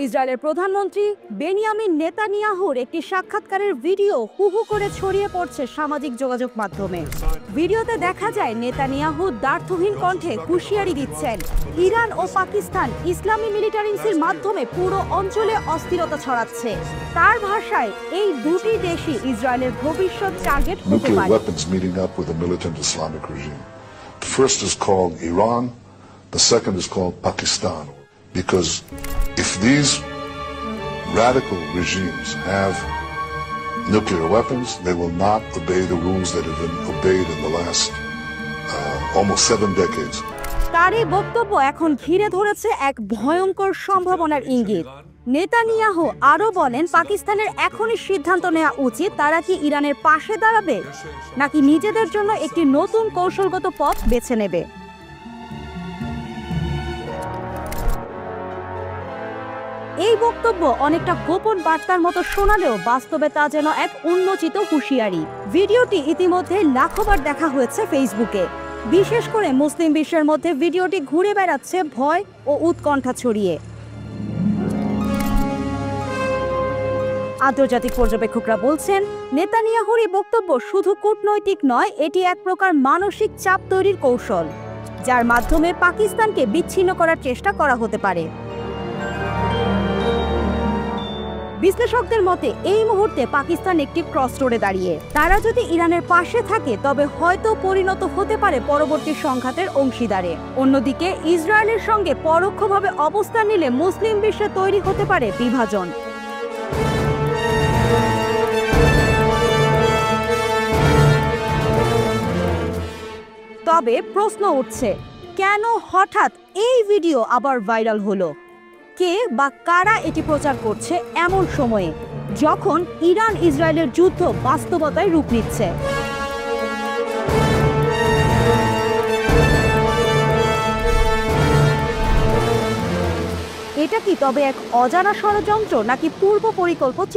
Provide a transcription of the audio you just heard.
ইসরায়েলের প্রধানমন্ত্রী বেনিয়ামিন নেতানিয়াহুর একটি সাক্ষাৎকারের ভিডিও হুহু করে ছড়িয়ে পড়ছে সামাজিক যোগাযোগ মাধ্যমে। ভিডিওতে দেখা যায় নেতানিয়াহু দ্ব্যর্থহীন কণ্ঠে হুঁশিয়ারি দিচ্ছেন, ইরান ও পাকিস্তান ইসলামী মিলিটারিংসের মাধ্যমে পুরো অঞ্চলে অস্থিরতা ছড়াচ্ছে। তার ভাষায় এই দুটি দেশই ইসরায়েলের ভবিষ্যৎ টার্গেট হতে পারে। The first is called Iran, the second is called Pakistan. Because if these radical regimes have nuclear weapons, they will not obey the rules that have been obeyed in the last almost 7 decades. তার এই বক্তব্য এখন ঘিরে ধরেছে এক ভয়ঙ্কর সম্ভাবনার ইঙ্গিত। নেতানিয়াহু আরও বলেন, পাকিস্তানের এখনই সিদ্ধান্ত নেওয়া উচিত তারা কি ইরানের পাশে দাঁড়াবে নাকি নিজেদের জন্য একটি নতুন কৌশলগত পথ বেছে নেবে। এই বক্তব্য অনেকটা গোপন বার্তার মতো শোনালেও বাস্তবে তা যেন এক উন্মোচিত হুঁশিয়ারি। ভিডিওটি ইতিমধ্যে লাখবার দেখা হয়েছে ফেসবুকে। বিশেষ করে মুসলিম বিশ্বের মধ্যে ভিডিওটি ঘুরে বেড়াচ্ছে ভয় ও উৎকণ্ঠা ছড়িয়ে। আন্তর্জাতিক পর্যবেক্ষকরা বলছেন, নেতানিয়াহুর এই বক্তব্য শুধু কূটনৈতিক নয়, এটি এক প্রকার মানসিক চাপ তৈরির কৌশল, যার মাধ্যমে পাকিস্তানকে বিচ্ছিন্ন করার চেষ্টা করা হতে পারে। বিশ্লেষকদের মতে এই মুহূর্তে পাকিস্তান একটি ক্রসরোডে দাঁড়িয়ে। তারা যদি ইরানের পাশে থাকে তবে হয়তো পরিণত হতে পারে পরবর্তী সংঘাতের অংশীদারে। অন্যদিকে ইসরায়েলের সঙ্গে পরোক্ষভাবে অবস্থান নিলে মুসলিম বিশ্বে তৈরি হতে পারে বিভাজন। তবে প্রশ্ন উঠছে, কেন হঠাৎ এই ভিডিও আবার ভাইরাল হলো? কে বা কারা এটি প্রচার করছে এমন সময়ে, যখন ইরান ইসরায়েলের যুদ্ধ বাস্তবতায় রূপ নিচ্ছে? এটা কি তবে এক অজানা ষড়যন্ত্র নাকি পূর্ব পরিকল্পিত